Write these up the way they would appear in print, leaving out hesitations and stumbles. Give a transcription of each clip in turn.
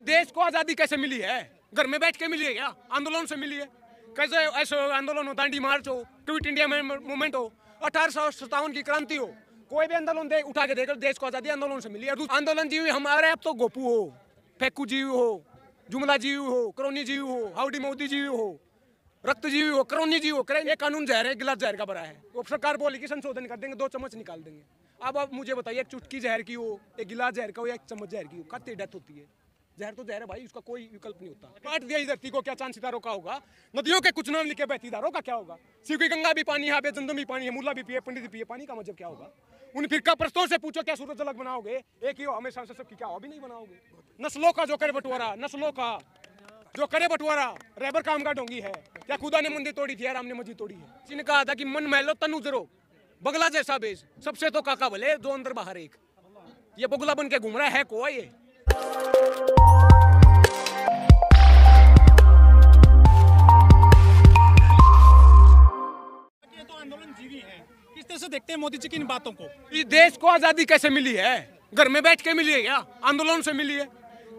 देश को आजादी कैसे मिली है? घर में बैठ के मिली है क्या? आंदोलन से मिली है। कैसे ऐसे आंदोलन हो, दांडी मार्च हो, क्विट इंडिया मूवमेंट हो, 1857 की क्रांति हो, कोई भी आंदोलन दे उठा के देकर देश को आजादी आंदोलन से मिली है। आंदोलन जीवी हमारे अब तो गोपू हो, फेकू जीवी हो, जुमला जीवी हो, करोनी जीवी हो, हाउडी मोदी जीवी हो, रक्त जीवी हो, करोनी जीवी हो, ये कानून जहर है, गिलास जहर का भरा है। वो सरकार बोली कि संशोधन कर देंगे, 2 चम्मच निकाल देंगे। अब आप मुझे बताइए, एक चुटकी जहर की हो, एक गिलास जहर का हो, या एक चम्मच जहर की हो, खाते डेथ होती है। जहर तो जहर है भाई, उसका कोई विकल्प नहीं होता। काट दिया इस धरती को, क्या चांद सितारों का होगा? नदियों के कुछ नाम लिखे, बहती धारों का क्या होगा? शिव की गंगा भी पानी है, बेचंदो भी पानी है, मुल्ला भी पिए, पंडित भी पिए, पानी का मतलब क्या होगा? उन फिरका प्रस्तों से पूछो, क्या सूरज अलग बनाओगे? एक ही हो हमेशा से, सबकी क्या हो भी नहीं बनाओगे? नस्लों का जो करे बंटवारा, नस्लों का जो करे बंटवारा, रैबर काम का ढोंगी है। क्या खुदा ने मंदिर तोड़ी थी, राम ने मस्जिद तोड़ी है? किसी ने कहा था कि मन महलो तन उजरो, बगला जैसा बेस, सबसे तो काका भले, दो अंदर बाहर एक। ये बगला बन के घूम रहा है कोई ये? आंदोलन जीवी है, किस तरह से देखते हैं मोदी जी की इन बातों को? इस देश को आजादी कैसे मिली है? घर में बैठ के मिली है क्या? आंदोलन से मिली है।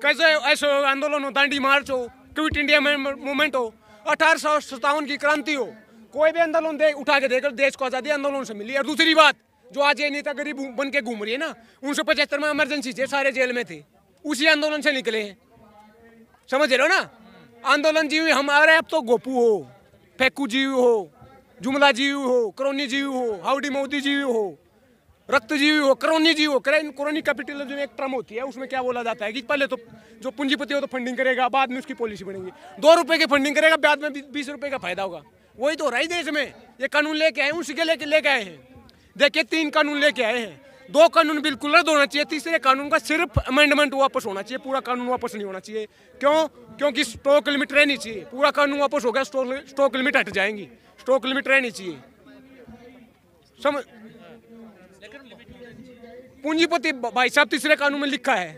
कैसे ऐसे आंदोलन हो, दांडी मार्च हो, क्विट इंडिया मूवमेंट हो, 1857 की क्रांति हो, कोई भी आंदोलन दे उठा के देकर देश को आजादी आंदोलन से मिली है। और दूसरी बात, जो आज ये नेता गरीब बन के घूम रही है ना, 1975 में इमरजेंसी थे, सारे जेल में थे, उसी आंदोलन से निकले हैं। समझ रहे हो ना? आंदोलन जीवी हमारे अब तो गोपू हो, फेकू जीवी हो, जुमला जीवी हो, करोनी जीवी हो, हाउडी मोदी जीवी हो, रक्त जीवी हो, करोनी जीवी हो। करोनी कैपिटलिज्म में एक टर्म होती है, उसमें क्या बोला जाता है कि पहले तो जो पूंजीपति हो तो फंडिंग करेगा, बाद में उसकी पॉलिसी बनेगी। 2 रुपए की फंडिंग करेगा, बाद में 20 रुपए का फायदा होगा। वही तो हो रहा है देश में। ये कानून लेके आए, उसी के लेके आए हैं। देखिए 3 कानून लेके आए हैं, 2 कानून बिल्कुल रद्द होना चाहिए, तीसरे कानून का सिर्फ अमेंडमेंट वापस होना चाहिए, पूरा कानून वापस नहीं होना चाहिए। क्यों? क्योंकि स्टॉक लिमिट रहनी चाहिए। पूरा कानून वापस हो गया, स्टॉक लिमिट हट जाएंगी, स्टॉक लिमिट रहनी चाहिए। समझ? पूंजीपति भाई साहब, तीसरे कानून में लिखा है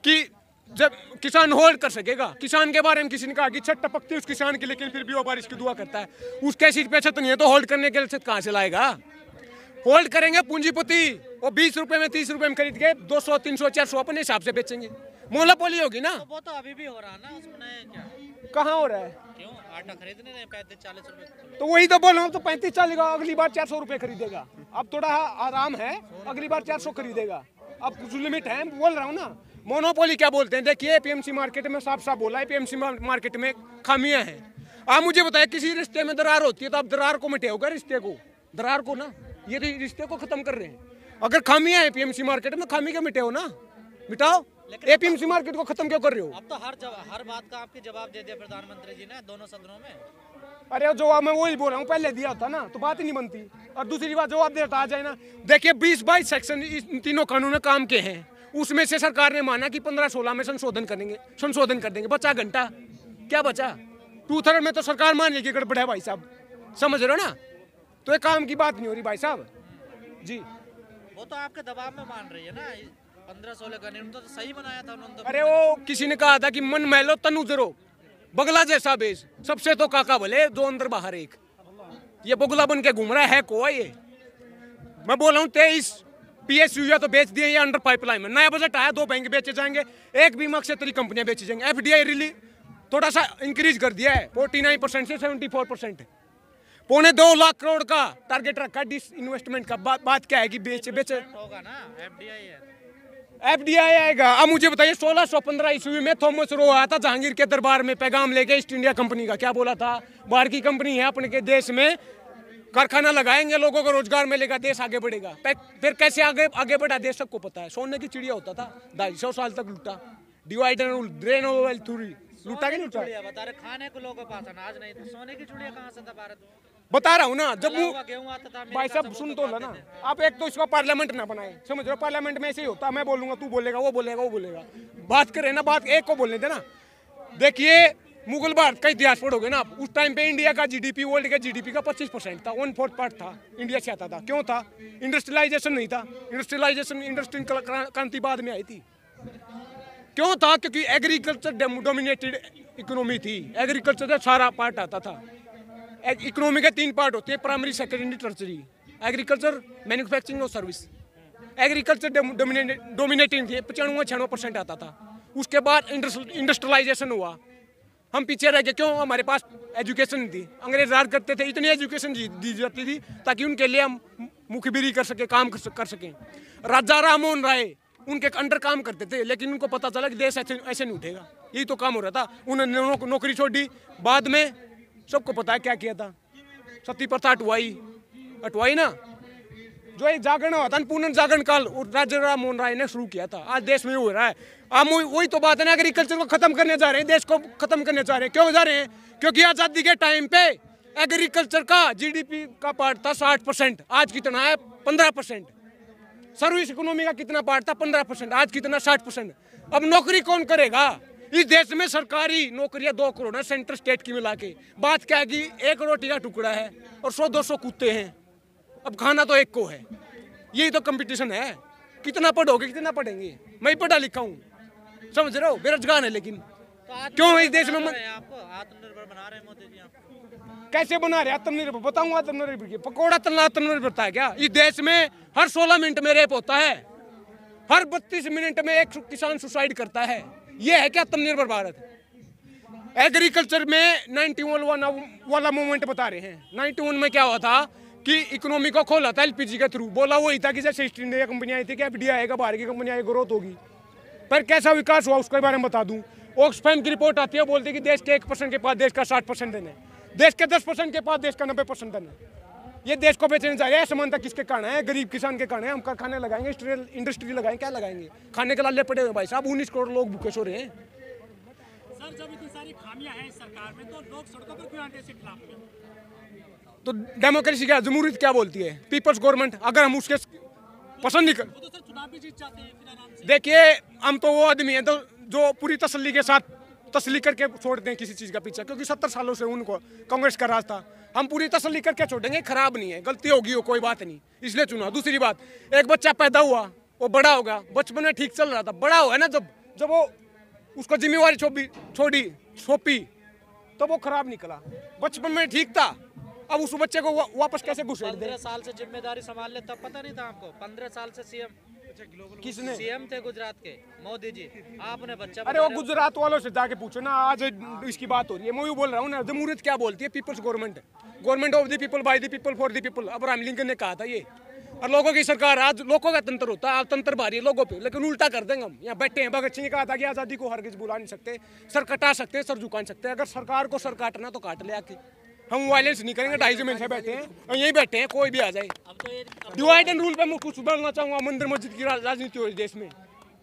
कि जब किसान होल्ड कर सकेगा। किसान के बारे में किसी ने कहा कि छत टपकती है उस किसान की, लेकिन फिर भी वो बारिश की दुआ करता है। उसके सिर पे छत नहीं है तो होल्ड करने के लिए छत कहाँ से लाएगा? होल्ड करेंगे पूंजीपति, और 20 रुपए में 30 रुपए में खरीद के 200, 300, 400 अपने हिसाब से बेचेंगे। मोनोपोली होगी ना। तो वो तो अभी भी हो रहा है ना, उसमें क्या? कहाँ हो रहा है? क्यों? आटा खरीदने रहे 35-40 रुपए। तो वही तो बोल रहा हूँ, तो 35-40 का अगली बार 400 रुपए खरीदेगा। अब थोड़ा आराम है, अगली बार 400 खरीदेगा। अब कुछ लिमिट है, बोल रहा हूँ ना। मोनोपोली क्या बोलते हैं? देखिए पीएमसी मार्केट में साफ साफ बोला है, पीएमसी मार्केट में खामियां हैं। आप मुझे बताए, किसी रिश्ते में दरार होती है तो आप दरार को मिटाओगे, रिश्ते को, दरार को ना, ये रिश्ते को खत्म कर रहे हैं। अगर खामियां हैं पीएमसी मार्केट में, खामी क्यों मिटाओ ना, मिटाओ। एपीएमसी मार्केट को खत्म क्यों कर रहे हो? अब तो हर बात का आपके जवाब दे दिया प्रधानमंत्री जी ने दोनों सदनों में। अरे जवाब मैं वही बोल रहा हूँ, पहले दिया होता ना तो बात ही नहीं बनती। और दूसरी बात, जवाब देता आ जाए ना। देखिए 20-22 सेक्शन इन तीनों कानून में काम के हैं, उसमें से सरकार ने माना कि 15-16 में संशोधन कर देंगे। बचा घंटा, क्या बचा? 2/3 में तो सरकार मान लेगी गड़बड़ है भाई साहब। समझ रहे हो ना? तो ये काम की बात नहीं हो रही भाई साहब जी। वो तो आपके दबाव में मान रही है ना। 15-16 का निर्णय तो सही बनाया था उन्होंने। अरे वो किसी ने कहा था कि मन महलो तन उजरो, बगला जैसा बेस, सबसे तो काका भले, 2 अंदर बाहर एक। ये बगला बन के घूम रहा है कोई ये? मैं बोल रहा हूँ 23 PSU या तो बेच दिए या अंडर पाइपलाइन में। नया बजट आया, 2 बैंक बेचे जाएंगे, एक बीमा क्षेत्रीय कंपनियां बेची जाएंगी। FDI रिलीज थोड़ा सा इंक्रीज कर दिया है, 49% से 74%। 2.25 लाख करोड़ का टारगेट रखा डिस इन्वेस्टमेंट का। बात क्या है कि बेचे होगा ना, FDI है, FDI आएगा। अब मुझे बताइए, 1615 ईस्वी में थॉमस रो आया था जहांगीर के दरबार में पैगाम लेके ईस्ट इंडिया कंपनी का। क्या बोला था? बाहर की कंपनी है, अपने के देश में कारखाना लगाएंगे, लोगों को रोजगार मिलेगा, देश आगे बढ़ेगा। फिर कैसे आगे बढ़ा देश सबको पता है। सोने की चिड़िया होता था, 250 साल तक लूटा। Divide and rule, drain over theory, लूटा कि लूटा? बता रहे, खाने को लोगों के पास अनाज नहीं था, सोने की चिड़िया कहाँ से था भारत में? बता रहा हूँ ना। जब गेहूं आता था भाई साहब सुन तो लो ना, आप एक तो इसका पार्लियामेंट ना बनाए। समझ रहे हो? पार्लियामेंट में ऐसे ही होता, मैं बोलूंगा, तू बोलेगा, वो बोलेगा, वो बोलेगा। बात करें ना, बात एक को बोलने देना। देखिए मुगल भारत का इतिहास पढ़ोगे ना, उस टाइम पे इंडिया का GDP वर्ल्ड के GDP का 25% था, 1/4 पार्ट था इंडिया से आता था। क्यों था? इंडस्ट्रियलाइजेशन नहीं था। इंडस्ट्रियल क्रांति बाद में आई थी। क्यों था? क्योंकि एग्रीकल्चर डोमिनेटेड इकोनॉमी थी। एग्रीकल्चर का सारा पार्ट आता था। इकोनॉमी के 3 पार्ट होते हैं, primary, secondary, tertiary. Agriculture, manufacturing और सर्विस। एग्रीकल्चर डोमिनेटिंग थी, 95-96% आता था। उसके बाद इंडस्ट्रियलाइजेशन हुआ, हम पीछे रह गए। क्यों? हमारे पास एजुकेशन नहीं थी। अंग्रेज राज करते थे, इतनी एजुकेशन दी जाती थी ताकि उनके लिए हम मुखबिरी कर सके, काम कर सकें। राजा राममोहन राय उनके अंडर काम करते थे, लेकिन उनको पता चला कि देश ऐसे नहीं उठेगा। यही तो काम हो रहा था। उन्होंने नौकरी छोड़ दी। बाद में सबको पता है क्या किया था। सती प्रथा हटवाई ना। जो एक जागरण हुआ था, पुनर्जागरण काल राजा राममोहन राय ने शुरू किया था। आज देश में हो रहा है। हम वही तो बात है ना, एग्रीकल्चर को खत्म करने जा रहे हैं, देश को खत्म करने जा रहे हैं। क्यों जा रहे हैं? क्योंकि आजादी के टाइम पे एग्रीकल्चर का जीडीपी का पार्ट था 60%, आज कितना है? 15%। सर्विस इकोनॉमी का कितना पार्ट था? 15%, आज कितना? 60%। अब नौकरी कौन करेगा? इस देश में सरकारी नौकरियां 2 करोड़ है, सेंट्रल स्टेट की मिला के। बात क्या है कि 1 रोटी का टुकड़ा है और 100-200 कुत्ते हैं। अब खाना तो एक को है। यही तो कंपटीशन है। कितना पढ़ोगे, कितना पढ़ेंगे? मैं पढ़ा लिखा हूँ, समझ रहे हो, बेरोजगार है। लेकिन तो क्यों इस देश में आपको आत्मनिर्भर बना रहे हैं मोदी जी आपको? कैसे बना रहे? आत्मनिर्भर बताऊंगा। आत्मनिर्भर पकौड़ा तलना आत्मनिर्भरता है क्या? इस देश में हर 16 मिनट में रेप होता है, हर 32 मिनट में एक किसान सुसाइड करता है। ये है क्या आत्मनिर्भर भारत? एग्रीकल्चर में 91 वाला मूवमेंट बता रहे हैं। 91 में क्या हुआ था कि इकोनॉमी को खोला था एलपीजी के थ्रू। बोला वही था कि जैसे ईस्ट इंडिया कंपनी आई थी कि एफडीआई आएगा, बाहर की कंपनी आएगी, ग्रोथ होगी। पर कैसा विकास हुआ उसके बारे में बता दूं। ऑक्सफैम की रिपोर्ट आती है, बोलती है कि देश के 1% के पास देश का 60% देना है, देश के 10% के पास देश का 90% देना है। ये देश को बेचने जा रहे हैं। असमानता किसके कारण है? गरीब किसान के कारण है। हम कारखाने लगाएंगे, इंडस्ट्री लगाएंगे, क्या लगाएंगे? खाने के लाले पड़े हुए भाई साहब। 19 करोड़ लोग भूखे सो रहे हैं। सर, जब इतनी सारी खामियां हैं इस सरकार में, तो लोग सड़कों पर क्यों आते हैं इसके खिलाफ में? तो डेमोक्रेसी क्या, जमहूरियत क्या बोलती है? People's government. अगर हम उसके पसंद नहीं कर, वो तो सर चुनाव भी जीत जाते हैं फिर आराम से। देखिए हम तो वो आदमी हैं तो जो पूरी तसल्ली के साथ तसल्ली करके छोड़ते हैं किसी चीज़ का पीछा, क्योंकि 70 सालों से उनको कांग्रेस का राज था। हम पूरी तसल्ली करके छोड़ेंगे। खराब नहीं है, गलती होगी हो, कोई बात नहीं, इसलिए चुना। दूसरी बात, एक बच्चा पैदा हुआ, वो बड़ा होगा, बचपन में ठीक चल रहा था, बड़ा हुआ ना जब वो उसको जिम्मेवारी सौंपी तो वो खराब निकला। बचपन में ठीक था, अब उस बच्चे को वापस कैसे घुसेड़ दे? 15 साल से जिम्मेदारी संभाल ले, तब पता नहीं था आपको? 15 साल से सीएम किसने? सीएम थे गुजरात के मोदी जी। आपने बच्चा अरे वो गुजरात वालों से जाके पूछो ना। आज इसकी बात हो रही है, मैं बोल रहा हूँ ना। जमहूरियत क्या बोलती है? People's government of the people, by the people, for the people. Abraham Lincoln ने कहा था ये। और लोगों की सरकार, आज लोगों का तंत्र होता है। आज तंत्र भारी है लोगों पे, लेकिन उल्टा कर देंगे हम। यहाँ बैठे हैं, भगत सिंह ने कहा था कि आज़ादी को हरगिज बुला नहीं सकते, सर कटा सकते हैं, सर झुका नहीं सकते। अगर सरकार को सर काटना तो काट ले आके। हम वायलेंस नहीं करेंगे। 2.5 महीने से बैठे हैं और यहीं बैठे हैं, कोई भी आ जाए। डिवाइड एंड रूल पे मैं कुछ बोलना चाहूँगा। मंदिर मस्जिद की राजनीति हो देश में,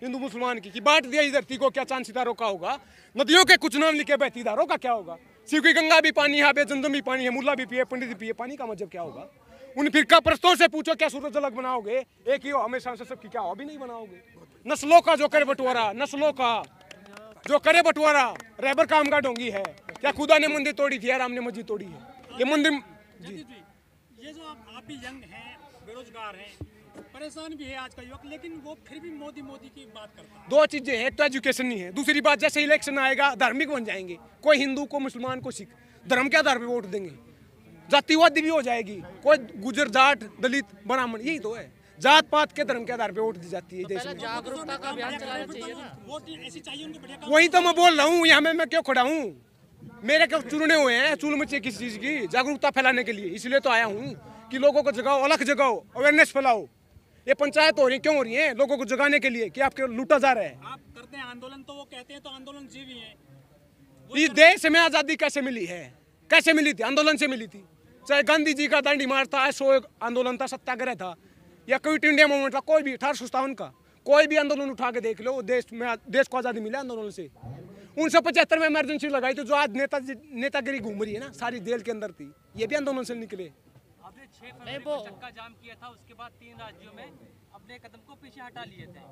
हिंदू मुसलमान की बांट दिया इस धरती को। क्या चांद सितारों का होगा? नदियों के कुछ नाम लिखे, बहती धारों का क्या होगा? शिव की गंगा भी पानी है, जमजम भी पानी है, मुल्ला भी पिए, पंडित भी पिए, पानी का मतलब क्या होगा? उन फिरका परस्तों से पूछो, क्या सूरज अलग बनाओगे? एक ही हो हमेशा से सबकी, क्या हो भी नहीं बनाओगे? नस्लों का जो करे बंटवारा, नस्लों का जो करे बंटवारा, रहबर काम का ढोंगी है। क्या खुदा ने मंदिर तोड़ी थी या राम ने मस्जिद तोड़ी है? ये मंदिर जी, ये जो आप भी यंग हैं, बेरोजगार हैं, परेशान भी है आज का युवक, लेकिन वो फिर भी मोदी की बात करता है। 2 चीजें हैं, एक तो एजुकेशन नहीं है, दूसरी बात जैसे इलेक्शन आएगा धार्मिक बन जाएंगे। कोई हिंदू को मुसलमान को सिख, धर्म के आधार पर वोट देंगे। जातिवादी भी हो जाएगी, कोई गुजर जाट दलित ब्राह्मण, यही तो है। जात पात के धर्म के आधार पे वोट दी जाती है देश में। जागरूकता का अभियान चलाना चाहिए ना। वोट ऐसी चाहिए उनके बढ़िया काम। वही तो मैं बोल रहा हूँ। यहाँ मैं क्यों खड़ा हूँ? मेरे क्यों चुने हुए हैं चूल मचे किस चीज की? जागरूकता फैलाने के लिए। इसलिए तो आया हूँ कि लोगों को जगाओ, अलग जगाओ, अवेयरनेस फैलाओ। ये पंचायत हो रही क्यों हो रही है? लोगों को जगाने के लिए कि आपके लूटा जा रहा है। आप करते हैं आंदोलन, तो वो कहते हैं तो आंदोलन जीवी है। इस देश में आजादी कैसे मिली है? कैसे मिली थी? आंदोलन से मिली थी। चाहे गांधी जी का दांडी मार्च था, अशोक आंदोलन था, सत्याग्रह था, या क्विट इंडिया मूवमेंट था, कोई भी 1857 का कोई भी आंदोलन उठा के देख लो। देश को आजादी मिला आंदोलन से। 1975 में इमरजेंसी लगाई तो जो आज नेतागिरी घूम रही है ना, सारी जेल के अंदर थी, ये भी आंदोलन से निकले। आपने 6 फरवरी को चक्का जाम किया था, उसके बाद 3 राज्यों में अपने कदम को पीछे हटा लिए थे,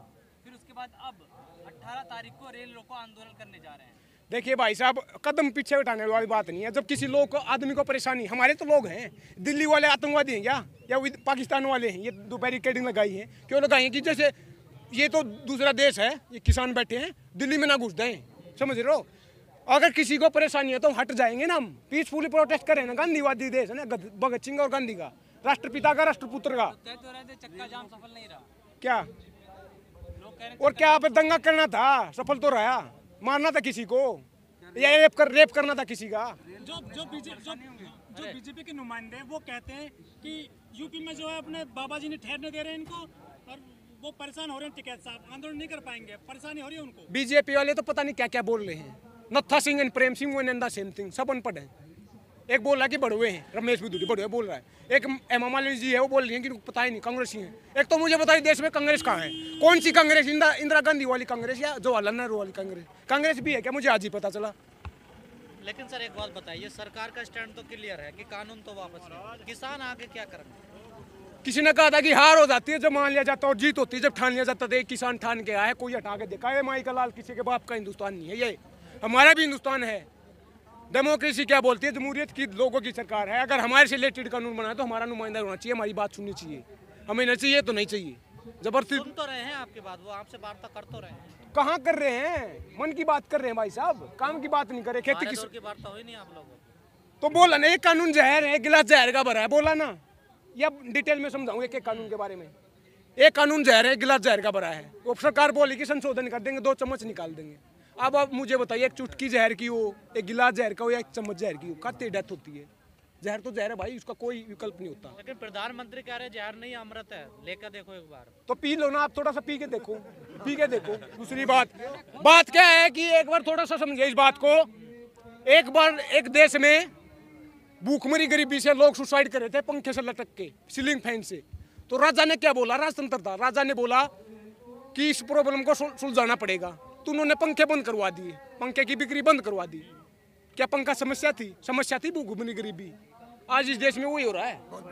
फिर उसके बाद अब 18 तारीख को रेल रोको आंदोलन करने जा रहे हैं। देखिए भाई साहब, कदम पीछे उठाने वाली बात नहीं है। जब किसी लोग को, आदमी को परेशानी, हमारे तो लोग हैं, दिल्ली वाले आतंकवादी हैं क्या, या पाकिस्तान वाले हैं? ये दो बैरिकेडिंग लगाई है, क्यों लगाई है? कि जैसे ये तो दूसरा देश है, ये किसान बैठे हैं, दिल्ली में ना घुस दें, समझ रहे हो? अगर किसी को परेशानी है तो हट जाएंगे ना। हम पीसफुली प्रोटेस्ट करें ना। गांधीवादी देश है ना, भगत सिंह और गांधी का, राष्ट्रपिता का, राष्ट्रपुत्र का। तय तो रहे थे, चक्का जाम सफल नहीं रहा। क्या लोग कह रहे और क्या आप दंगा करना था, सफल तो रहा, मारना था किसी को या रेप करना था किसी का। जो बीजेपी के नुमाइंदे वो कहते हैं कि यूपी में जो है अपने बाबा जी ने ठहरने दे रहे हैं इनको, और वो परेशान हो रहे हैं, टिकैत साहब आंदोलन नहीं कर पाएंगे, परेशानी हो रही है उनको। बीजेपी वाले तो पता नहीं क्या क्या बोल रहे हैं। नत्था Singh and Prem Singh one and the same thing, सब अनपढ़ हैं। एक बोल रहा है कि बड़ुए हैं, रमेश बिदुरी बड़ुए बोल रहा है, एक हेमा मालिनी जी है वो बोल रही है कि पता ही नहीं कांग्रेसी है। एक तो मुझे बताइए देश में कांग्रेस कहाँ है, कौन सी कांग्रेस, इंदिरा गांधी वाली कांग्रेस या जवाहरलाल नेहरू वाली कांग्रेस? कांग्रेस भी है क्या, मुझे आज ही पता चला। लेकिन सर एक बात बताइए, सरकार का स्टैंड तो क्लियर है कि कानून तो वापस ले, किसान आगे क्या करेंगे? किसी ने कहा था कि हार हो जाती है जब मान लिया जाता है और जीत होती है जब ठान लिया जाता है। किसान ठान के आया, कोई हटा के देखा है? माई का लाल किसी के बाप का हिंदुस्तान नहीं है, ये हमारा भी हिंदुस्तान है। डेमोक्रेसी क्या बोलती है, जमहूरियत की लोगों की सरकार है। अगर हमारे से रिलेटेड कानून बनाए तो हमारा नुमाइंदा होना चाहिए, हमारी बात सुननी चाहिए, हमें नहीं चाहिए तो नहीं चाहिए जबरदस्ती। सुन तो रहे हैं आपकी बात, वो आपसे वार्ता कर तो रहे हैं। कहाँ कर रहे हैं, मन की बात कर रहे हैं भाई साहब, काम की बात नहीं कर रहे। खेती दौर की वार्ता हुई नहीं आप लोगों तो बोला ना, एक कानून जहर है, गिलास जहर का भरा है, बोला ना। या डिटेल में समझाऊंगा एक कानून के बारे में। एक कानून जहर है, गिलास जहर का भरा है, वो सरकार बोली कि संशोधन कर देंगे, 2 चम्मच निकाल देंगे। अब आप मुझे बताइए, एक चुटकी जहर की हो, एक गिलास जहर का हो या 1 चम्मच जहर की हो, खाते डेथ होती है। जहर तो जहर है भाई, उसका कोई विकल्प नहीं होता। लेकिन प्रधानमंत्री कह रहे जहर नहीं अमृत है, लेकर देखो एक बार। तो पी लो ना आप, थोड़ा सा पी के देखो, पी के देखो। दूसरी बात क्या है कि एक बार थोड़ा सा समझिए इस बात को। एक बार एक देश में भूखमरी गरीबी से लोग सुसाइड कर रहे थे पंखे से लटक के, सीलिंग फैन से। तो राजा ने क्या बोला, राजतंत्र था, राजा ने बोला कि इस प्रॉब्लम को सुलझाना पड़ेगा। तो उन्होंने पंखे बंद करवा दिए, पंखे की बिक्री बंद करवा दी। क्या पंखा समस्या थी भूखमरी गरीबी। आज इस देश में वही हो रहा है। बहुत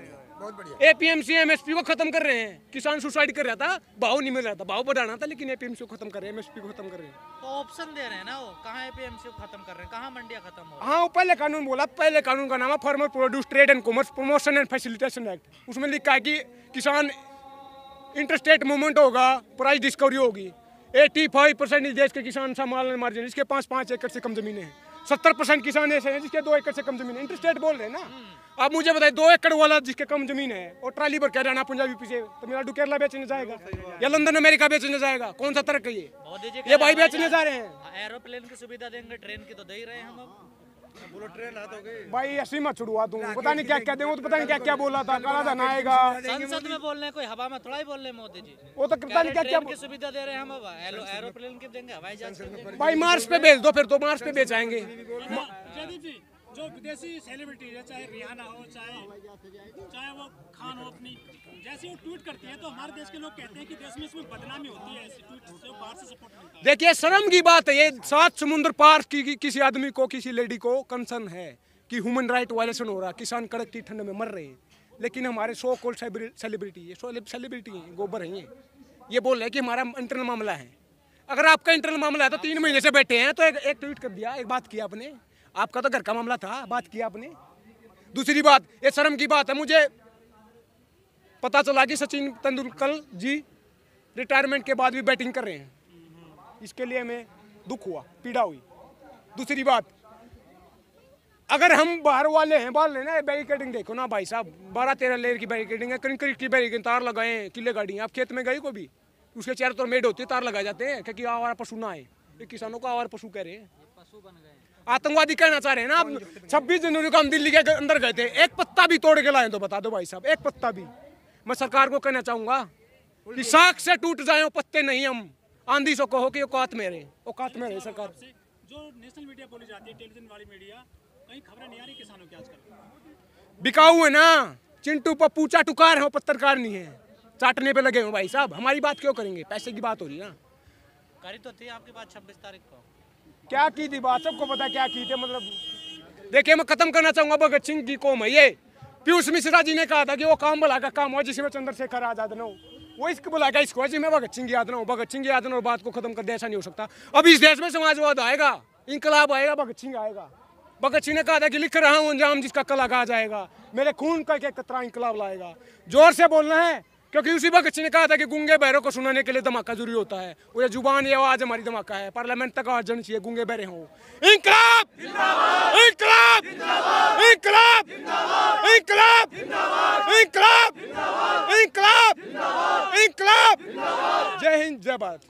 बढ़िया। एपीएमसी एमएसपी को खत्म कर रहे हैं। किसान सुसाइड कर रहा था, भाव नहीं मिल रहा था, भाव बढ़ाना था, लेकिन एपीएमसी को खत्म कर रहे हैं, एमएसपी को खत्म कर रहे हैं। तो ऑप्शन दे रहे हैं ना, वो कहाँ एपीएमसी को खत्म कर रहे हैं, कहाँ मंडियाँ खत्म हो रही हैं? हाँ, वो पहले कानून बोला, पहले कानून का नाम है farmer produce trade and commerce promotion and facilitation act. उसमें लिखा है कि किसान इंटरस्टेट मूवमेंट होगा, प्राइस डिस्कवरी होगी। 85% इस देश के किसान संभालने मार्जिन, जिसके 5 एकड़ से कम जमीनें हैं। 70% किसान ऐसे हैं जिसके 2 एकड़ से कम जमीन है। इंटरस्टेट बोल रहे हैं ना। अब मुझे बताइए, 2 एकड़ वाला जिसके कम जमीन है और ट्राली पर हरियाणा पंजाबी पीछे तमिलनाडु केरला बेचने जाएगा या लंदन अमेरिका बेचने जाएगा? कौन सा तर्क है ये भाई बेचने जा रहे हैं। एरोप्लेन की सुविधा देंगे, ट्रेन की तो दे ही रहे हैं हम। अब बोलो ट्रेन हाथ हो गई भाई ऐसी मत छुड़वा दूं, पता नहीं क्या क्या देंगे, तो पता नहीं क्या क्या बोला था, काला धन आएगा। संसद में बोल रहे हैं, कोई हवा में थोड़ा ही बोल रहे हैं मोदी जी। वो तो पता नहीं क्या क्या ट्रेन की सुविधा दे रहे हैं हम, अब एरोप्लेन की देंगे, हवाई जहाज की देंगे। भाई मार्स पे भेज दो, फिर तो मार्स पे बेचाएंगे। जयदीप जी, जो विदेशी सेलिब्रिटी है, चाहे रिहाना हो, चाहे वो खान हो अपनी, जैसे वो ट्वीट करती है तो हमारे देश के लोग कहते हैं कि देश में इसमें बदनामी होती है, ऐसे ट्वीट से बाहर से सपोर्ट मिलता है। देखिए, शर्म की बात है ये। 7 समुद्र पार की किसी आदमी को, किसी लेडी को कंसर्न है कि ह्यूमन राइट वायलेशन हो रहा, किसान कड़कती ठंड में मर रहे हैं, लेकिन हमारे सो कॉल्ड सेलिब्रिटी हैं, गोबर हैं, ये बोल रहे हैं कि हमारा इंटरनल मामला है। अगर आपका इंटरनल मामला है तो 3 महीने से बैठे हैं, तो एक ट्वीट कर दिया, एक बात किया आपने। आपका तो घर का मामला था, बात किया आपने। दूसरी बात, ये शर्म की बात है। मुझे पता चला कि सचिन तेंदुलकर जी रिटायरमेंट के बाद भी बैटिंग कर रहे हैं। इसके लिए हमें दुख हुआ, पीड़ा हुई। दूसरी बात, अगर हम बाहर वाले हैं, बाहर लेना बैरिकेडिंग देखो ना भाई साहब, 12-13 लेयर की बैरिकेडिंग है, कंक्रीट की बैरिकेडिंग, तार लगाए, किले गाड़ी। आप खेत में गए को भी, उसके चारों तरफ मेड होती है, तार लगाए जाते हैं क्योंकि आवारा पशु ना आए। ये किसानों को आवारा पशु कह रहे हैं, पशु बन गए। आतंकवादी कहना चाह रहे हैं ना आप। 26 जनवरी को हम दिल्ली के अंदर गए थे, एक पत्ता भी तोड़ के लाए तो बता दो भाई साहब, एक पत्ता भी। मैं सरकार को कहना चाहूंगा कि साख से टूट जाए पत्ते नहीं, हम आंधी से कहो कि औकात में रहे सरकार। जो नेशनल मीडिया बोली जाती है, टेलीविजन वाली मीडिया, कहीं खबरें नहीं आ रही किसानों की आजकल। बिकाऊ है ना, चिंटू पप्पू चाटुकार है, पत्रकार नहीं है, चाटने पे लगे हो भाई साहब। हमारी बात क्यों करेंगे, पैसे की बात हो रही है ना। करी तो थी आपकी बात 26 तारीख को। क्या की थी बात, सबको पता क्या की थी। मतलब देखिए, मैं खत्म करना चाहूंगा, भगत सिंह की कौम है ये। पीयूष मिश्रा जी ने कहा था कि वो काम भला का काम हो जिसमें चंद्रशेखर आजाद न हो, वो इसको बुलाएगा, इसको जिसमें भगत सिंह याद न हो। भगत सिंह याद न हो, बात को खत्म कर दे, ऐसा नहीं हो सकता। अब इस देश में समाजवाद आएगा, इनकलाब आएगा, भगत सिंह आएगा। भगत सिंह ने कहा था कि लिख रहा हूँ अंजाम जिसका कल आगाज आएगा, मेरे खून का एक कतरा इंकलाब लाएगा। जोर से बोलना है, क्योंकि उसी भगत सिंह ने कहा था कि गूंगे बहरों को सुनाने के लिए धमाका जरूरी होता है। वो ये जुबान, ये आवाज हमारी धमाका है। पार्लियामेंट तक आवाज जानी चाहिए, गूंगे बहरे हों। इंकलाब, इंकलाब, इंकलाब, इंकलाब, इंकलाब, इंकलाब, इंकलाब। इंकलाब। जय हिंद, जय भारत।